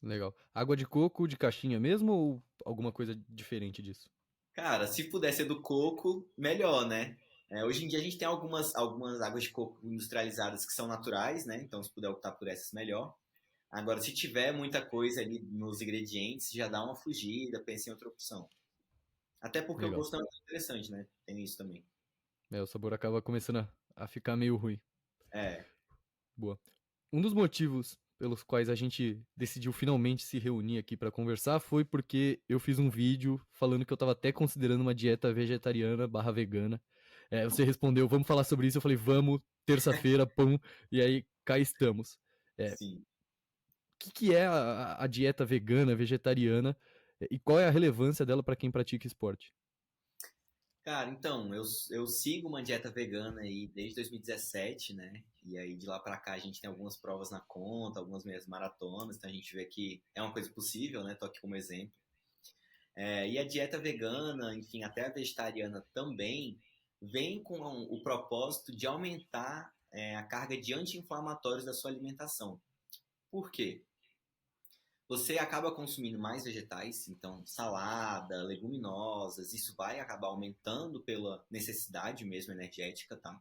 Legal. Água de coco de caixinha mesmo ou alguma coisa diferente disso? Cara, se puder ser do coco, melhor, né? Hoje em dia a gente tem algumas águas de coco industrializadas que são naturais, né? Então, se puder optar por essas, melhor. Agora, se tiver muita coisa ali nos ingredientes, já dá uma fugida, pensa em outra opção. Até porque o Legal. gosto é muito interessante, né? Tem isso também. O sabor acaba começando a ficar meio ruim. É, Boa. Um dos motivos pelos quais a gente decidiu finalmente se reunir aqui para conversar foi porque eu fiz um vídeo falando que eu tava até considerando uma dieta vegetariana barra vegana. Você respondeu, vamos falar sobre isso. Eu falei, vamos, terça-feira, pum, e aí cá estamos. O sim. que é a dieta vegana, vegetariana, e qual é a relevância dela para quem pratica esporte? Cara, então, eu sigo uma dieta vegana aí desde 2017, né? E aí de lá pra cá a gente tem algumas provas na conta, algumas meias maratonas, então a gente vê que é uma coisa possível, né? Tô aqui como exemplo. E a dieta vegana, enfim, até a vegetariana também, vem com o propósito de aumentar a carga de anti-inflamatórios da sua alimentação. Por quê? Você acaba consumindo mais vegetais, então salada, leguminosas, isso vai acabar aumentando pela necessidade mesmo energética, tá?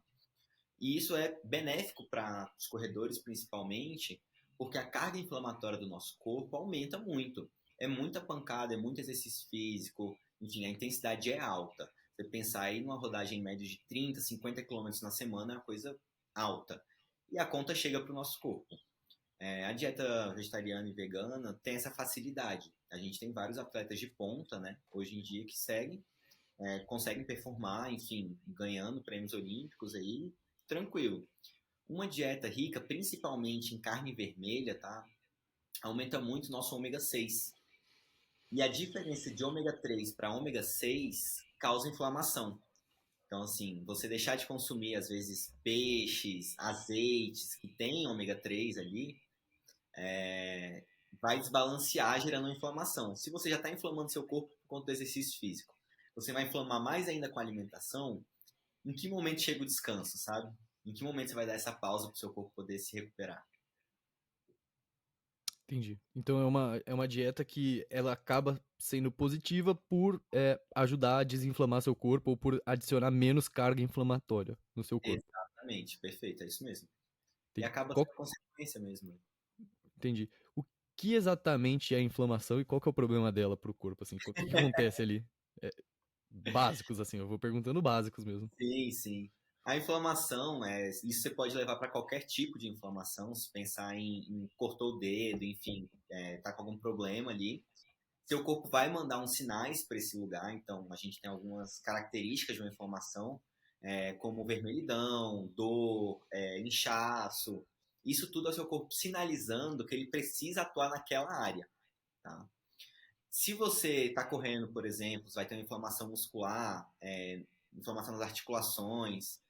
E isso é benéfico para os corredores, principalmente, porque a carga inflamatória do nosso corpo aumenta muito. É muita pancada, é muito exercício físico, enfim, a intensidade é alta. Você pensar aí numa rodagem média de 30, 50 quilômetros na semana é uma coisa alta. E a conta chega para o nosso corpo. A dieta vegetariana e vegana tem essa facilidade. A gente tem vários atletas de ponta, né, hoje em dia, que seguem, conseguem performar, enfim, ganhando prêmios olímpicos aí, tranquilo. Uma dieta rica, principalmente em carne vermelha, tá, aumenta muito o nosso ômega 6. E a diferença de ômega 3 para ômega 6 causa inflamação. Então, assim, você deixar de consumir, às vezes, peixes, azeites que tem ômega 3 ali, vai desbalancear, gerando inflamação. Se você já está inflamando seu corpo por conta do exercício físico, você vai inflamar mais ainda com a alimentação, em que momento chega o descanso, sabe? Em que momento você vai dar essa pausa para o seu corpo poder se recuperar? Entendi. Então é uma dieta que ela acaba sendo positiva por ajudar a desinflamar seu corpo ou por adicionar menos carga inflamatória no seu corpo. Exatamente, perfeito, é isso mesmo. E Entendi. acaba sendo consequência mesmo. Entendi. O que exatamente é a inflamação e qual que é o problema dela pro corpo, assim? O que que acontece ali? É, básicos, assim, eu vou perguntando básicos mesmo. Sim, sim. A inflamação, isso você pode levar para qualquer tipo de inflamação, se pensar em cortou o dedo, enfim, tá com algum problema ali. Seu corpo vai mandar uns sinais para esse lugar, então a gente tem algumas características de uma inflamação, como vermelhidão, dor, inchaço. Isso tudo é o seu corpo sinalizando que ele precisa atuar naquela área, tá? Se você está correndo, por exemplo, você vai ter uma inflamação muscular, inflamação nas articulações,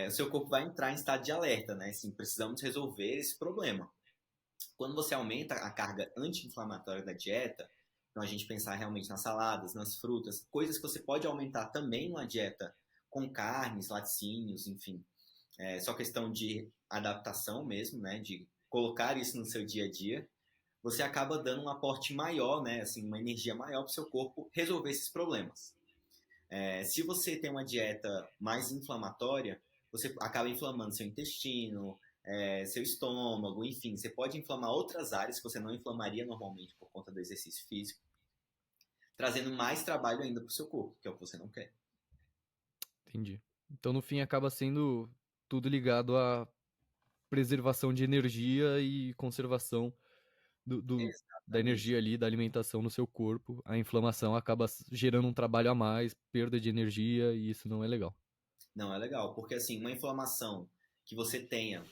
o seu corpo vai entrar em estado de alerta, né? Assim, precisamos resolver esse problema. Quando você aumenta a carga anti-inflamatória da dieta, então a gente pensar realmente nas saladas, nas frutas, coisas que você pode aumentar também numa dieta com carnes, laticínios, enfim. É só questão de adaptação mesmo, né? De colocar isso no seu dia a dia. Você acaba dando um aporte maior, né? Assim, uma energia maior para o seu corpo resolver esses problemas. Se você tem uma dieta mais inflamatória, você acaba inflamando seu intestino, seu estômago, enfim, você pode inflamar outras áreas que você não inflamaria normalmente por conta do exercício físico, trazendo mais trabalho ainda para o seu corpo, que é o que você não quer. Entendi. Então, no fim, acaba sendo tudo ligado à preservação de energia e conservação da Exatamente. energia ali, da alimentação no seu corpo. A inflamação acaba gerando um trabalho a mais, perda de energia, e isso não é legal. Não, é legal, porque assim, uma inflamação que você tenha,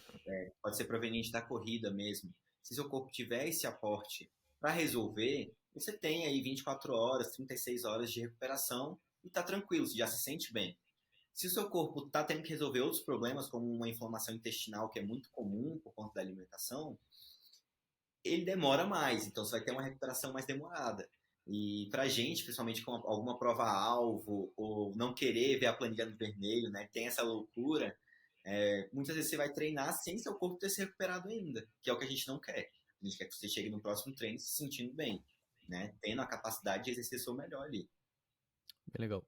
pode ser proveniente da corrida mesmo, se seu corpo tiver esse aporte para resolver, você tem aí 24 horas, 36 horas de recuperação e tá tranquilo, você já se sente bem. Se o seu corpo está tendo que resolver outros problemas, como uma inflamação intestinal, que é muito comum por conta da alimentação, ele demora mais, então você vai ter uma recuperação mais demorada. E pra gente, principalmente com alguma prova-alvo, ou não querer ver a planilha no vermelho, né, tem essa loucura, muitas vezes você vai treinar sem seu corpo ter se recuperado ainda, que é o que a gente não quer. A gente quer que você chegue no próximo treino se sentindo bem, né, tendo a capacidade de exercer seu melhor ali. Bem legal.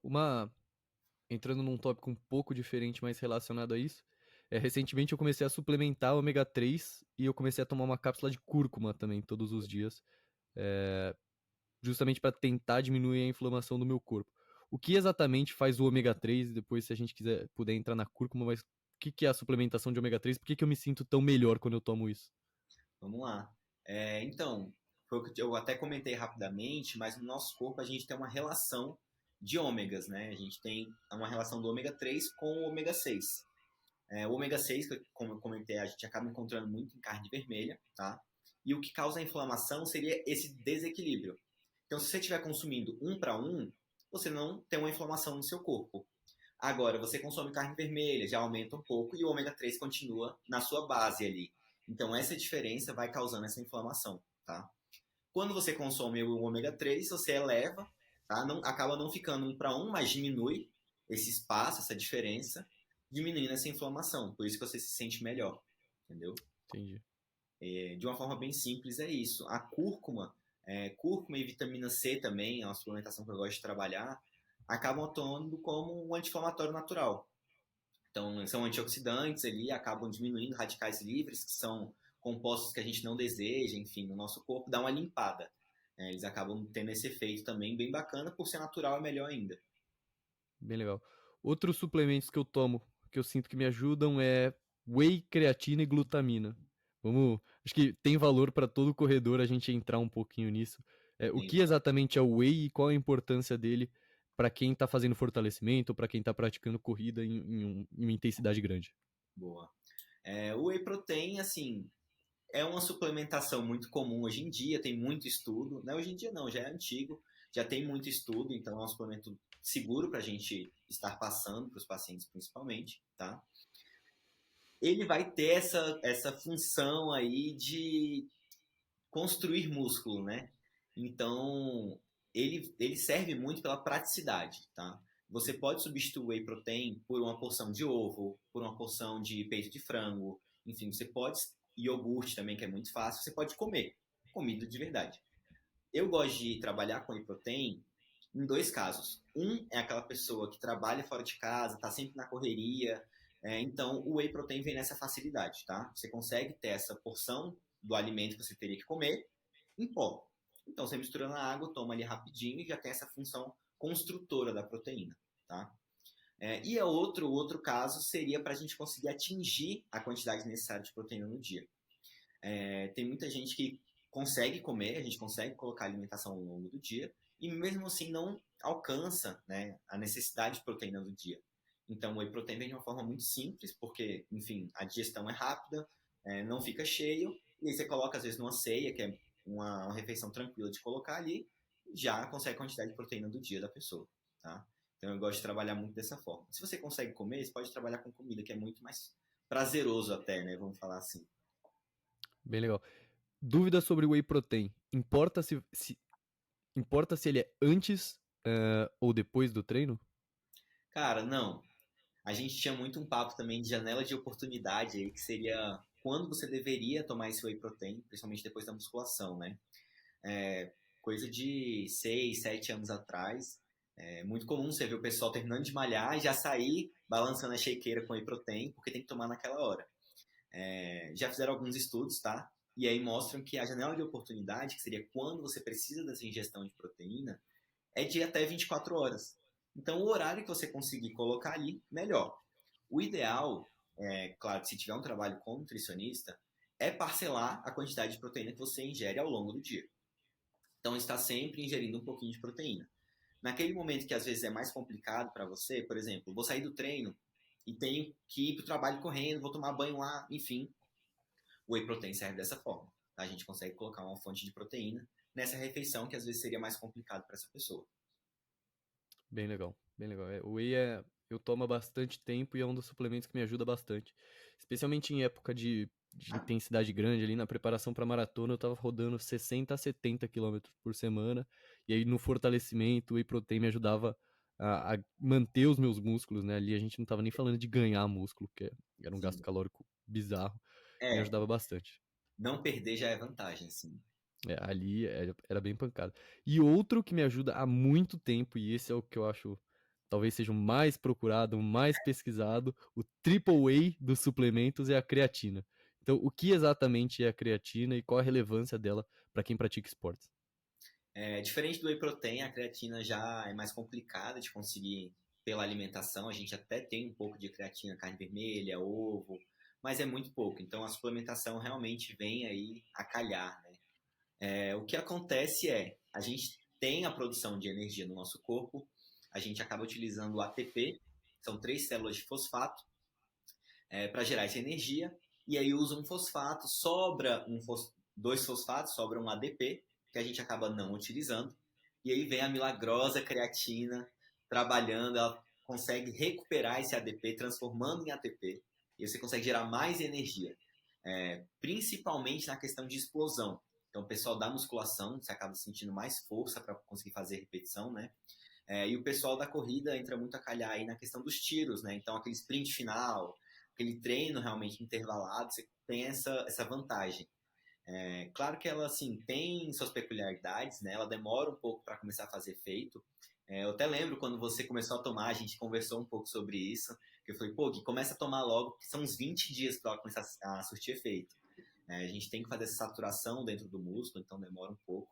Entrando num tópico um pouco diferente, mas relacionado a isso, recentemente eu comecei a suplementar ômega 3 e eu comecei a tomar uma cápsula de cúrcuma também todos os dias, justamente para tentar diminuir a inflamação do meu corpo. O que exatamente faz o ômega 3? Depois, se a gente puder entrar na cúrcuma, mas o que é a suplementação de ômega 3? Por que eu me sinto tão melhor quando eu tomo isso? Vamos lá. Então, foi o que eu até comentei rapidamente, mas no nosso corpo a gente tem uma relação de ômegas, né? A gente tem uma relação do ômega 3 com o ômega 6. O ômega 6, como eu comentei, a gente acaba encontrando muito em carne vermelha, tá? E o que causa a inflamação seria esse desequilíbrio. Então, se você estiver consumindo um para um, você não tem uma inflamação no seu corpo. Agora, você consome carne vermelha, já aumenta um pouco e o ômega 3 continua na sua base ali. Então, essa diferença vai causando essa inflamação, tá? Quando você consome o ômega 3, você eleva, tá? Não, acaba não ficando um para um, mas diminui esse espaço, essa diferença, diminuindo essa inflamação. Por isso que você se sente melhor, entendeu? Entendi. De uma forma bem simples, é isso. A cúrcuma, cúrcuma e vitamina C também, é uma suplementação que eu gosto de trabalhar, acabam atuando como um anti-inflamatório natural. Então, são antioxidantes ali, acabam diminuindo radicais livres, que são compostos que a gente não deseja, enfim, no nosso corpo, dá uma limpada. Eles acabam tendo esse efeito também bem bacana, por ser natural é melhor ainda. Bem legal. Outros suplementos que eu tomo, que eu sinto que me ajudam é whey, creatina e glutamina. Acho que tem valor para todo corredor a gente entrar um pouquinho nisso. O Tem, que exatamente é o whey e qual a importância dele para quem está fazendo fortalecimento ou para quem está praticando corrida em uma intensidade grande? boa. O whey protein, assim, é uma suplementação muito comum hoje em dia, tem muito estudo. Não, hoje em dia não, já é antigo, já tem muito estudo, então é um suplemento seguro para a gente estar passando para os pacientes principalmente, tá? Ele vai ter essa função aí de construir músculo, né? Então, ele serve muito pela praticidade, tá? Você pode substituir o whey protein por uma porção de ovo, por uma porção de peito de frango, enfim, você pode, iogurte também, que é muito fácil, você pode comer, comida de verdade. Eu gosto de trabalhar com whey protein em dois casos. Um é aquela pessoa que trabalha fora de casa, está sempre na correria, então o whey protein vem nessa facilidade, tá? Você consegue ter essa porção do alimento que você teria que comer em pó. Então você mistura na água, toma ali rapidinho e já tem essa função construtora da proteína, tá? E outro caso seria para a gente conseguir atingir a quantidade necessária de proteína no dia. Tem muita gente que consegue comer, a gente consegue colocar alimentação ao longo do dia, e mesmo assim não alcança, né, a necessidade de proteína do dia. Então, o whey protein vem de uma forma muito simples, porque, enfim, a digestão é rápida, não fica cheio, e aí você coloca, às vezes, numa ceia, que é uma refeição tranquila de colocar ali, já consegue a quantidade de proteína do dia da pessoa, tá? Então, eu gosto de trabalhar muito dessa forma. Se você consegue comer, você pode trabalhar com comida, que é muito mais prazeroso até, né, vamos falar assim. Bem legal. Dúvida sobre o whey protein. Importa se ele é antes ou depois do treino? Cara, não. A gente tinha muito um papo também de janela de oportunidade aí, que seria quando você deveria tomar esse whey protein, principalmente depois da musculação, né? Coisa de 6, 7 anos atrás, é muito comum você ver o pessoal terminando de malhar e já sair balançando a shakeira com whey protein, porque tem que tomar naquela hora. Já fizeram alguns estudos, tá? E aí mostram que a janela de oportunidade, que seria quando você precisa dessa ingestão de proteína, é de até 24 horas. Então, o horário que você conseguir colocar ali, melhor. O ideal, claro, se tiver um trabalho com nutricionista, é parcelar a quantidade de proteína que você ingere ao longo do dia. Então, está sempre ingerindo um pouquinho de proteína. Naquele momento que às vezes é mais complicado para você, por exemplo, vou sair do treino e tenho que ir para o trabalho correndo, vou tomar banho lá, enfim, o whey protein serve dessa forma. Tá? A gente consegue colocar uma fonte de proteína nessa refeição que às vezes seria mais complicado para essa pessoa. Bem legal, bem legal. O whey eu tomo há bastante tempo e é um dos suplementos que me ajuda bastante. Especialmente em época de intensidade grande, ali na preparação para maratona, eu tava rodando 60 a 70 quilômetros por semana. E aí no fortalecimento, o whey protein me ajudava a manter os meus músculos, né? Ali a gente não tava nem falando de ganhar músculo, que era um gasto Sim. calórico bizarro. Me É, ajudava bastante. não perder já é vantagem, sim. Ali era bem pancada. E outro que me ajuda há muito tempo, e esse é o que eu acho talvez seja o mais procurado, o mais pesquisado, o triple whey dos suplementos é a creatina. Então, o que exatamente é a creatina e qual a relevância dela para quem pratica esportes? Diferente do whey protein, a creatina já é mais complicada de conseguir pela alimentação. A gente até tem um pouco de creatina, carne vermelha, ovo, mas é muito pouco. Então, a suplementação realmente vem aí a calhar, né? O que acontece a gente tem a produção de energia no nosso corpo, a gente acaba utilizando o ATP, são três células de fosfato, para gerar essa energia, e aí usa um fosfato, sobra dois fosfatos, sobra um ADP, que a gente acaba não utilizando, e aí vem a milagrosa creatina trabalhando, ela consegue recuperar esse ADP, transformando em ATP, e você consegue gerar mais energia, principalmente na questão de explosão. Então, o pessoal da musculação, você acaba sentindo mais força para conseguir fazer repetição, né? E o pessoal da corrida entra muito a calhar aí na questão dos tiros, né? Então, aquele sprint final, aquele treino realmente intervalado, você tem essa vantagem. Claro que ela, assim, tem suas peculiaridades, né? Ela demora um pouco para começar a fazer efeito. Eu até lembro quando você começou a tomar, a gente conversou um pouco sobre isso, que eu falei, pô, Gui, começa a tomar logo, que são uns 20 dias para ela começar a surtir efeito. A gente tem que fazer essa saturação dentro do músculo, então demora um pouco.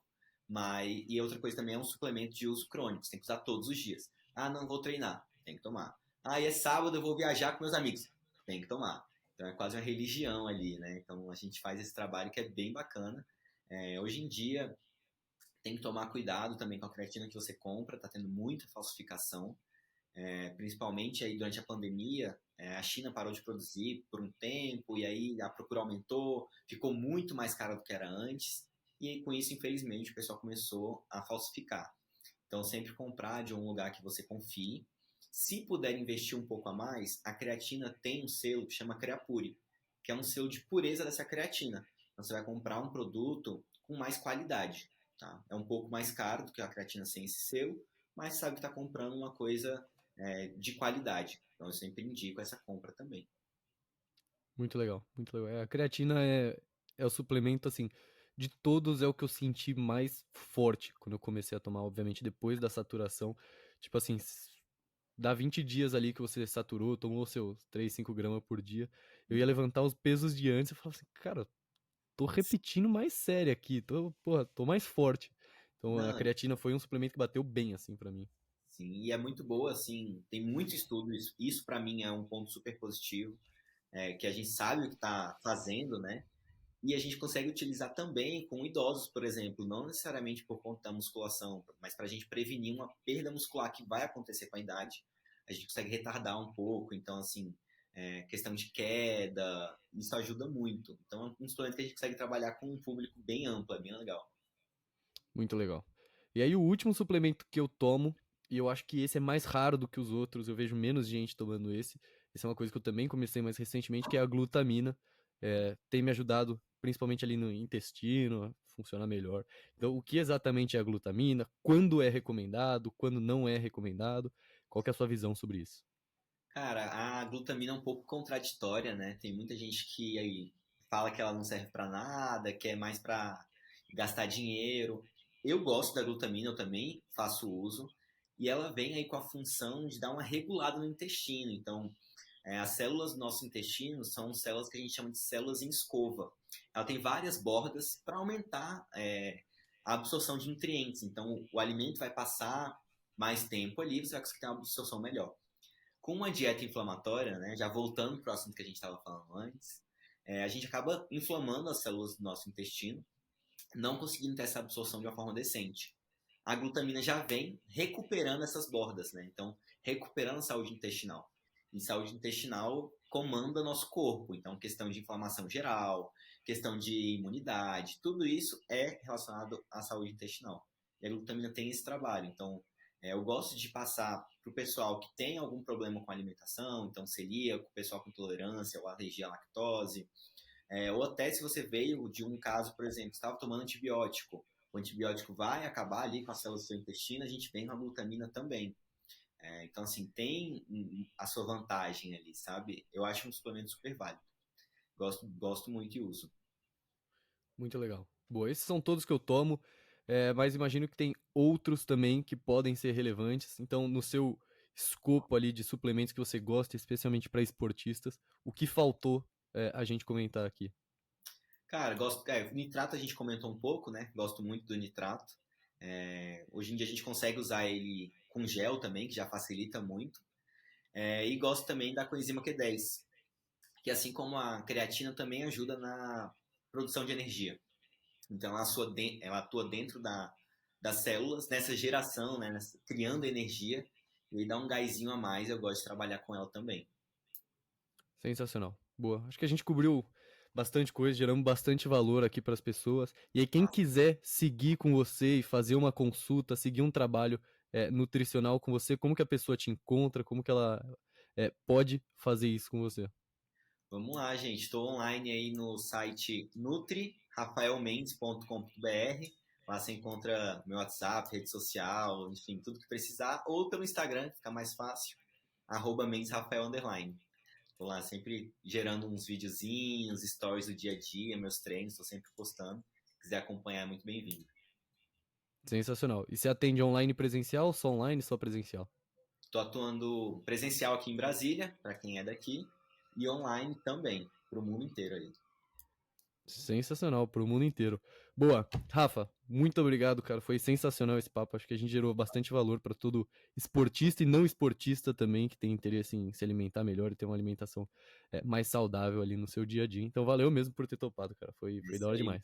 E outra coisa também é um suplemento de uso crônico, você tem que usar todos os dias. Ah, não vou treinar, tem que tomar. Ah, e é sábado, eu vou viajar com meus amigos, tem que tomar. Então é quase uma religião ali, né? Então a gente faz esse trabalho que é bem bacana. Hoje em dia tem que tomar cuidado também com a creatina que você compra, tá tendo muita falsificação. Principalmente aí durante a pandemia, a China parou de produzir por um tempo e aí a procura aumentou, ficou muito mais cara do que era antes e aí, com isso, infelizmente, o pessoal começou a falsificar. Então, sempre comprar de um lugar que você confie. Se puder investir um pouco a mais, a creatina tem um selo que chama Creapure, que é um selo de pureza dessa creatina. Então, você vai comprar um produto com mais qualidade. Tá? É um pouco mais caro do que a creatina sem esse selo, mas sabe que está comprando uma coisa de qualidade. Então eu sempre indico essa compra também. Muito legal, muito legal. A creatina é o suplemento, assim, de todos é o que eu senti mais forte quando eu comecei a tomar, obviamente, depois da saturação. Tipo assim, dá 20 dias ali que você saturou, tomou seus 3, 5 gramas por dia. Eu ia levantar os pesos de antes e falava assim, cara, tô repetindo mais sério aqui, tô mais forte. Então a Não, creatina foi um suplemento que bateu bem, assim, pra mim. sim, e é muito boa, assim, tem muito estudo, isso para mim é um ponto super positivo, que a gente sabe o que está fazendo, né? E a gente consegue utilizar também com idosos, por exemplo, não necessariamente por conta da musculação, mas para a gente prevenir uma perda muscular que vai acontecer com a idade. A gente consegue retardar um pouco, então, assim, questão de queda, isso ajuda muito. Então, é um suplemento que a gente consegue trabalhar com um público bem amplo, é bem legal. Muito legal. E aí o último suplemento que eu tomo, e eu acho que esse é mais raro do que os outros, eu vejo menos gente tomando esse. Essa é uma coisa que eu também comecei mais recentemente, que é a glutamina. Tem me ajudado principalmente ali no intestino, a funcionar melhor. Então, o que exatamente é a glutamina? Quando é recomendado? Quando não é recomendado? Qual que é a sua visão sobre isso? Cara, a glutamina é um pouco contraditória, né? Tem muita gente que aí fala que ela não serve para nada, que é mais para gastar dinheiro. Eu gosto da glutamina, eu também faço uso, e ela vem aí com a função de dar uma regulada no intestino. Então, as células do nosso intestino são células que a gente chama de células em escova. Ela tem várias bordas para aumentar a absorção de nutrientes. Então, o alimento vai passar mais tempo ali, você vai conseguir ter uma absorção melhor. Com uma dieta inflamatória, né, já voltando para o assunto que a gente estava falando antes, a gente acaba inflamando as células do nosso intestino, não conseguindo ter essa absorção de uma forma decente. A glutamina já vem recuperando essas bordas, né? Então, recuperando a saúde intestinal. E saúde intestinal comanda nosso corpo. Então, questão de inflamação geral, questão de imunidade, tudo isso é relacionado à saúde intestinal. E a glutamina tem esse trabalho. Então, eu gosto de passar para o pessoal que tem algum problema com a alimentação, então celíaco, pessoal com intolerância ou alergia à lactose, ou até se você veio de um caso, por exemplo, estava tomando antibiótico, o antibiótico vai acabar ali com as células do seu intestino, a gente vem com a glutamina também. Então, assim, tem a sua vantagem ali, sabe? Eu acho um suplemento super válido. Gosto muito e uso. Muito legal. Boa, esses são todos que eu tomo, mas imagino que tem outros também que podem ser relevantes. Então, no seu escopo ali de suplementos que você gosta, especialmente para esportistas, o que faltou a gente comentar aqui? Cara, gosto. Nitrato a gente comentou um pouco, né? Gosto muito do nitrato. Hoje em dia a gente consegue usar ele com gel também, que já facilita muito. E gosto também da coenzima Q10, que assim como a creatina também ajuda na produção de energia. Então ela atua dentro das células, nessa geração, né? Criando energia, e aí dá um gásinho a mais. Eu gosto de trabalhar com ela também. Sensacional. Boa. Acho que a gente cobriu bastante coisa, geramos bastante valor aqui para as pessoas. E aí, quem quiser seguir com você e fazer uma consulta, seguir um trabalho nutricional com você, como que a pessoa te encontra, como que ela pode fazer isso com você? Vamos lá, gente. Estou online aí no site nutrirafaelmendes.com.br. Lá você encontra meu WhatsApp, rede social, enfim, tudo que precisar. Ou pelo Instagram, que fica mais fácil, @mendesrafael_. Estou lá sempre gerando uns videozinhos, stories do dia a dia, meus treinos, estou sempre postando. Se quiser acompanhar, é muito bem-vindo. Sensacional. E você atende online e presencial, só online, só presencial? Estou atuando presencial aqui em Brasília, para quem é daqui, e online também, para o mundo inteiro aí. Sensacional, pro mundo inteiro. Boa. Rafa, muito obrigado, cara. Foi sensacional esse papo. Acho que a gente gerou bastante valor para todo esportista e não esportista também, que tem interesse em se alimentar melhor e ter uma alimentação mais saudável ali no seu dia a dia. Então, valeu mesmo por ter topado, cara. É Foi da isso hora aí. demais.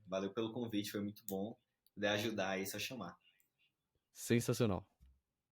Valeu pelo convite, foi muito bom. Se puder ajudar aí, é só chamar. Sensacional.